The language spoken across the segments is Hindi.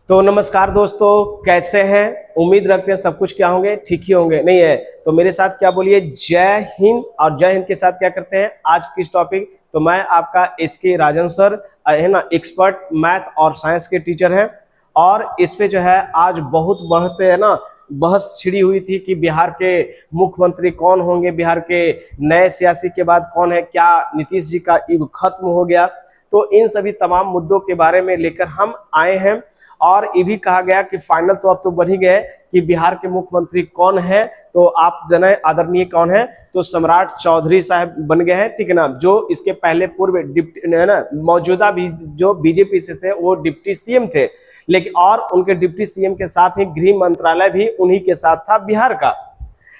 तो नमस्कार दोस्तों, कैसे हैं? उम्मीद रखते हैं सब कुछ क्या होंगे, ठीक ही होंगे। नहीं है तो मेरे साथ क्या बोलिए, जय हिंद। और जय हिंद के साथ क्या करते हैं आज किस टॉपिक, तो मैं आपका एसके राजन सर है ना, एक्सपर्ट मैथ और साइंस के टीचर हैं। और इस पे जो है आज बहुत बढ़ते है ना, बहस छिड़ी हुई थी कि बिहार के मुख्यमंत्री कौन होंगे, बिहार के नए सियासी के बाद कौन है, क्या नीतीश जी का युग खत्म हो गया। तो इन सभी तमाम मुद्दों के बारे में लेकर हम आए हैं। और ये भी कहा गया कि फाइनल तो अब तो बन ही गए कि बिहार के मुख्यमंत्री कौन है। तो आप जने आदरणीय कौन है, तो सम्राट चौधरी साहब बन गए हैं, ठीक है ना। जो इसके पहले पूर्व डिप्टी है ना, मौजूदा भी जो बीजेपी से थे वो डिप्टी सीएम थे, लेकिन और उनके डिप्टी सीएम के साथ ही गृह मंत्रालय भी उन्हीं के साथ था बिहार का।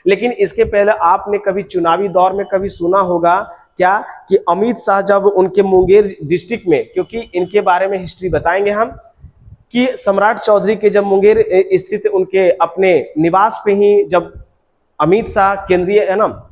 लेकिन इसके पहले आपने कभी चुनावी दौर में कभी सुना होगा क्या कि अमित शाह जब उनके मुंगेर डिस्ट्रिक्ट में, क्योंकि इनके बारे में हिस्ट्री बताएंगे हम, कि सम्राट चौधरी के जब मुंगेर स्थित उनके अपने निवास पे ही जब अमित शाह केंद्रीय है ना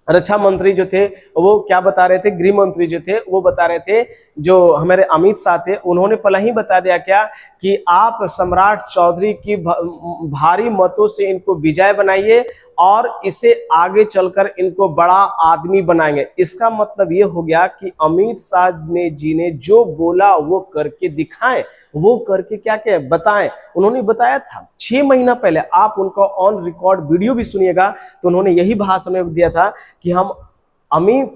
रक्षा मंत्री जो थे वो क्या बता रहे थे, गृह मंत्री जो थे वो बता रहे थे, जो हमारे अमित शाह थे उन्होंने पहले ही बता दिया क्या कि आप सम्राट चौधरी की भारी मतों से इनको विजय बनाइए और इसे आगे चलकर इनको बड़ा आदमी बनाएंगे। इसका मतलब ये हो गया कि अमित शाह जी ने जो बोला वो करके दिखाएं, वो करके क्या क्या बताएं। उन्होंने बताया था 6 महीना पहले, आप उनका ऑन रिकॉर्ड वीडियो भी सुनिएगा, तो उन्होंने यही भाषण में दिया था कि हम अमित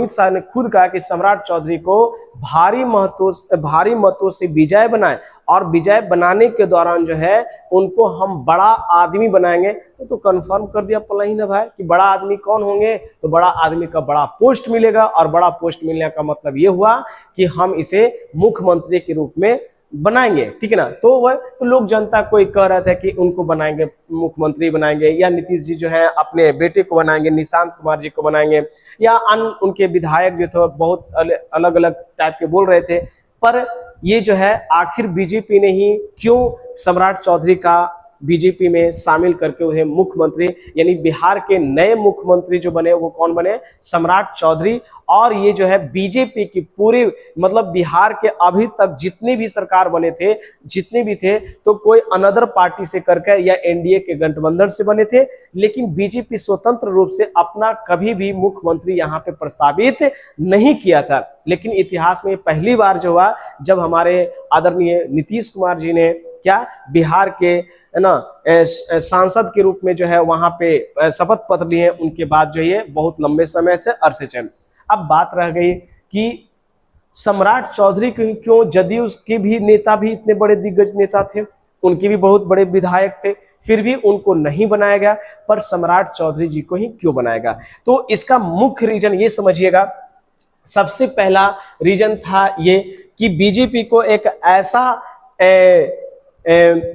शाह ने खुद कहा कि सम्राट चौधरी को भारी मतों से विजय बनाए और विजय बनाने के दौरान जो है उनको हम बड़ा आदमी बनाएंगे। तो कंफर्म कर दिया पहले ना भाई कि बड़ा आदमी कौन होंगे, तो बड़ा आदमी का बड़ा पोस्ट मिलेगा। और बड़ा पोस्ट मिलने का मतलब ये हुआ कि हम इसे मुख्यमंत्री के रूप में बनाएंगे, ठीक है ना। तो लोग जनता कोई कह रहा था कि उनको बनाएंगे, मुख्यमंत्री बनाएंगे, या नीतीश जी जो है अपने बेटे को बनाएंगे, निशांत कुमार जी को बनाएंगे, या अन्य उनके विधायक जो थे बहुत अलग अलग टाइप के बोल रहे थे। पर ये जो है आखिर बीजेपी ने ही क्यों सम्राट चौधरी का बीजेपी में शामिल करके उन्हें मुख्यमंत्री, यानी बिहार के नए मुख्यमंत्री जो बने वो कौन बने, सम्राट चौधरी। और ये जो है बीजेपी की पूरी मतलब बिहार के अभी तक जितने भी सरकार बने थे, जितने भी थे, तो कोई अनदर पार्टी से करके या एनडीए के गठबंधन से बने थे। लेकिन बीजेपी स्वतंत्र रूप से अपना कभी भी मुख्यमंत्री यहाँ पे प्रस्तावित नहीं किया था। लेकिन इतिहास में पहली बार जो हुआ जब हमारे आदरणीय नीतीश कुमार जी ने क्या बिहार के है ना सांसद के रूप में जो है वहां पे शपथ पत्र लिए, उनके बाद जो ये बहुत लंबे समय से अरसे से। अब बात रह गई कि सम्राट चौधरी क्यों, जदयू के भी नेता भी इतने बड़े दिग्गज नेता थे, उनके भी बहुत बड़े विधायक थे, फिर भी उनको नहीं बनाया गया, पर सम्राट चौधरी जी को ही क्यों बनाया गया। तो इसका मुख्य रीजन ये समझिएगा, सबसे पहला रीजन था ये कि बीजेपी को एक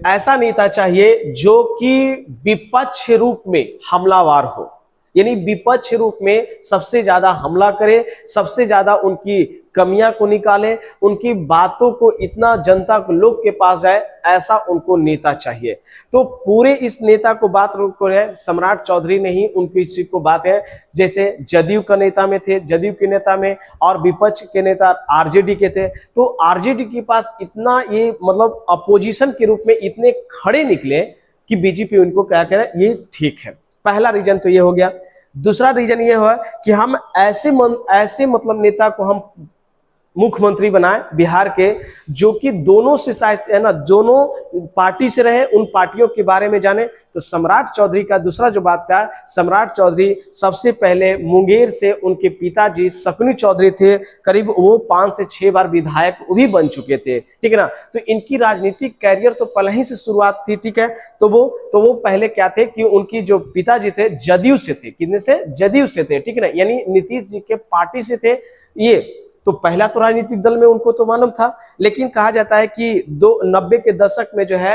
ऐसा नेता चाहिए जो कि विपक्ष रूप में हमलावर हो, यानी विपक्ष रूप में सबसे ज्यादा हमला करे, सबसे ज्यादा उनकी कमियां को निकाले, उनकी बातों को इतना जनता को लोग के पास जाए, ऐसा उनको नेता चाहिए। तो पूरे इस नेता को बात को है सम्राट चौधरी ने ही उनकी इसी को बात है, जैसे जदयू का नेता में थे, जदयू के नेता में, और विपक्ष के नेता आरजेडी के थे। तो आरजेडी के पास इतना ये मतलब अपोजिशन के रूप में इतने खड़े निकले कि बीजेपी उनको क्या करे, ये ठीक है। पहला रीजन तो ये हो गया। दूसरा रीजन ये हुआ कि हम ऐसे मतलब नेता को हम मुख्यमंत्री बनाए बिहार के, जो कि दोनों से है ना, दोनों पार्टी से रहे, उन पार्टियों के बारे में जाने। तो सम्राट चौधरी का दूसरा जो बात था, सम्राट चौधरी सबसे पहले मुंगेर से उनके पिताजी शकुनी चौधरी थे, करीब वो 5 से 6 बार विधायक भी बन चुके थे, ठीक है ना। तो इनकी राजनीतिक कैरियर तो पहले ही से शुरुआत थी, ठीक है। तो वो पहले क्या थे कि उनकी जो पिताजी थे जदयू से थे, कितने से, जदयू से थे, ठीक है ना, यानी नीतीश जी के पार्टी से थे ये। तो पहला तो राजनीतिक दल में उनको तो मालूम था। लेकिन कहा जाता है कि 90 के दशक में जो है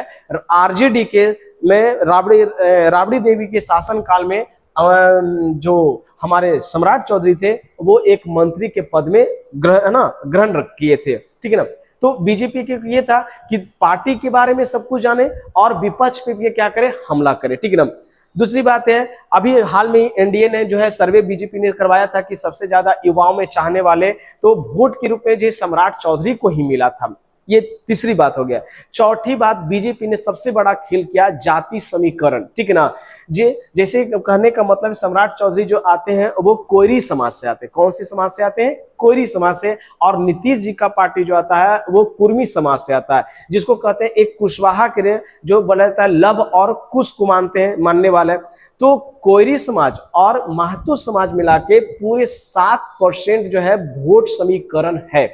आरजेडी के में राबड़ी देवी के शासन काल में जो हमारे सम्राट चौधरी थे वो एक मंत्री के पद में ग्रहण किए थे, ठीक है ना। तो बीजेपी के ये था कि पार्टी के बारे में सब कुछ जाने और विपक्ष पे भी क्या करे, हमला करे, ठीक है ना। दूसरी बात है, अभी हाल में एनडीए ने जो है सर्वे बीजेपी ने करवाया था कि सबसे ज्यादा युवाओं में चाहने वाले तो वोट के रूप में जो सम्राट चौधरी को ही मिला था। ये तीसरी बात हो गया। चौथी बात, बीजेपी ने सबसे बड़ा खेल किया जाति समीकरण, ठीक है ना। जैसे कहने का मतलब सम्राट चौधरी जो आते हैं वो कोयरी समाज से आते हैं। कौन सी समाज से आते हैं? कोयरी समाज से। और नीतीश जी का पार्टी जो आता है वो कुर्मी समाज से आता है, जिसको कहते हैं एक कुशवाहा के जो बोलता है लव और कुश को मानने वाले। तो कोयरी समाज और महतो समाज मिला के पूरे 7% जो है वोट समीकरण है।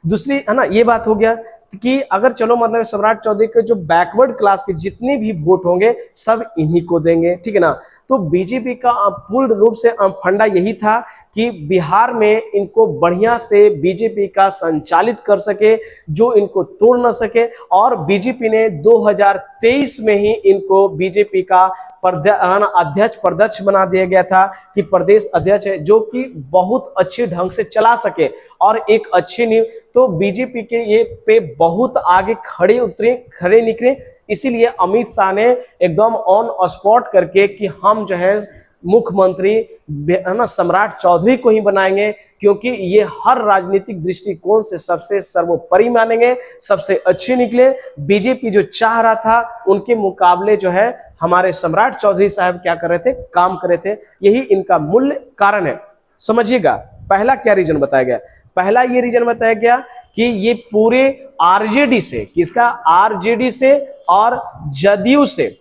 दूसरी है ना, ये बात हो गया कि अगर चलो मतलब सम्राट चौधरी के जो बैकवर्ड क्लास के जितने भी वोट होंगे सब इन्हीं को देंगे, ठीक है ना। तो बीजेपी का पूर्ण रूप से फंडा यही था कि बिहार में इनको बढ़िया से बीजेपी का संचालित कर सके, जो इनको तोड़ न सके। और बीजेपी ने 2023 में ही इनको बीजेपी का प्रदेश बना दिया गया था कि प्रदेश अध्यक्ष है, जो कि बहुत अच्छे ढंग से चला सके और एक अच्छी नींव। तो बीजेपी के ये पे बहुत आगे खड़े निकले। इसीलिए अमित शाह ने एकदम ऑन स्पॉट करके कि हम जो है मुख्यमंत्री है ना सम्राट चौधरी को ही बनाएंगे, क्योंकि ये हर राजनीतिक दृष्टिकोण से सबसे सर्वोपरि मानेंगे, सबसे अच्छे निकले। बीजेपी जो चाह रहा था उनके मुकाबले जो है हमारे सम्राट चौधरी साहब क्या कर रहे थे, काम कर रहे थे। यही इनका मूल कारण है। समझिएगा, पहला क्या रीजन बताया गया? पहला ये रीजन बताया गया कि ये पूरे आरजेडी से, किसका? आरजेडी से और जदयू से,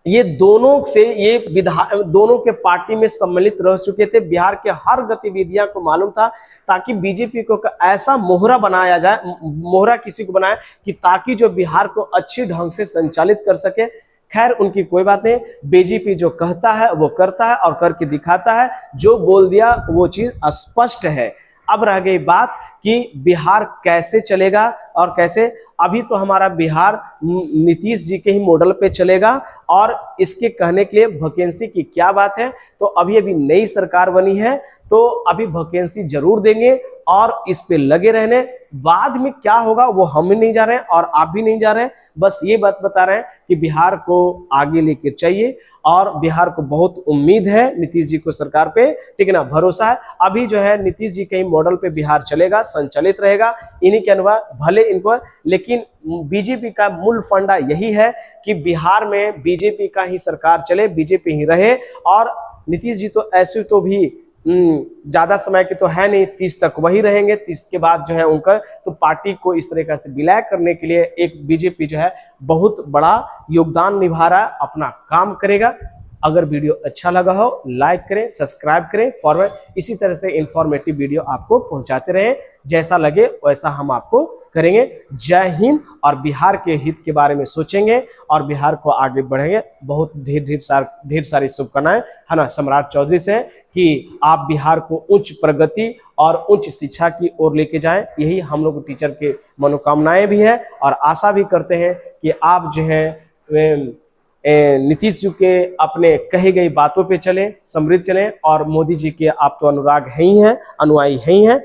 ये दोनों से ये दोनों के पार्टी में सम्मिलित रह चुके थे। बिहार के हर गतिविधियां को मालूम था, ताकि बीजेपी को ऐसा मोहरा बनाया जाए, मोहरा किसी को बनाए कि ताकि जो बिहार को अच्छी ढंग से संचालित कर सके। खैर उनकी कोई बात नहीं, बीजेपी जो कहता है वो करता है और करके दिखाता है। जो बोल दिया वो चीज स्पष्ट है। अब रह गई बात कि बिहार कैसे चलेगा और कैसे। अभी तो हमारा बिहार नीतीश जी के ही मॉडल पे चलेगा, और इसके कहने के लिए वैकेंसी की क्या बात है, तो अभी नई सरकार बनी है तो अभी वैकेंसी जरूर देंगे और इस पे लगे रहने। बाद में क्या होगा वो हम भी नहीं जा रहे हैं और आप भी नहीं जा रहे हैं। बस ये बात बता रहे हैं कि बिहार को आगे लेके चाहिए, और बिहार को बहुत उम्मीद है नीतीश जी को सरकार पे, ठीक है ना, भरोसा है। अभी जो है नीतीश जी के ही मॉडल पे बिहार चलेगा, संचालित रहेगा, इन्हीं के अनुभव भले इनको। लेकिन बीजेपी का मूल फंडा यही है कि बिहार में बीजेपी का ही सरकार चले, बीजेपी ही रहे। और नीतीश जी तो ऐसे तो भी ज्यादा समय के तो है नहीं, 30 तक वही रहेंगे। 30 के बाद जो है उनका तो पार्टी को इस तरीके से विलय करने के लिए एक बीजेपी जो है बहुत बड़ा योगदान निभा रहा है, अपना काम करेगा। अगर वीडियो अच्छा लगा हो लाइक करें, सब्सक्राइब करें। फॉरवर्ड इसी तरह से इंफॉर्मेटिव वीडियो आपको पहुंचाते रहें, जैसा लगे वैसा हम आपको करेंगे। जय हिंद। और बिहार के हित के बारे में सोचेंगे और बिहार को आगे बढ़ेंगे। बहुत ढेर सारी शुभकामनाएं है ना सम्राट चौधरी से कि आप बिहार को उच्च प्रगति और उच्च शिक्षा की ओर लेके जाएं। यही हम लोग टीचर के मनोकामनाएं भी है, और आशा भी करते हैं कि आप जो है नीतीश जी के अपने कही गई बातों पे चलें, समृद्ध चलें। और मोदी जी के आप तो अनुराग हैं ही हैं, अनुयायी हैं ही हैं,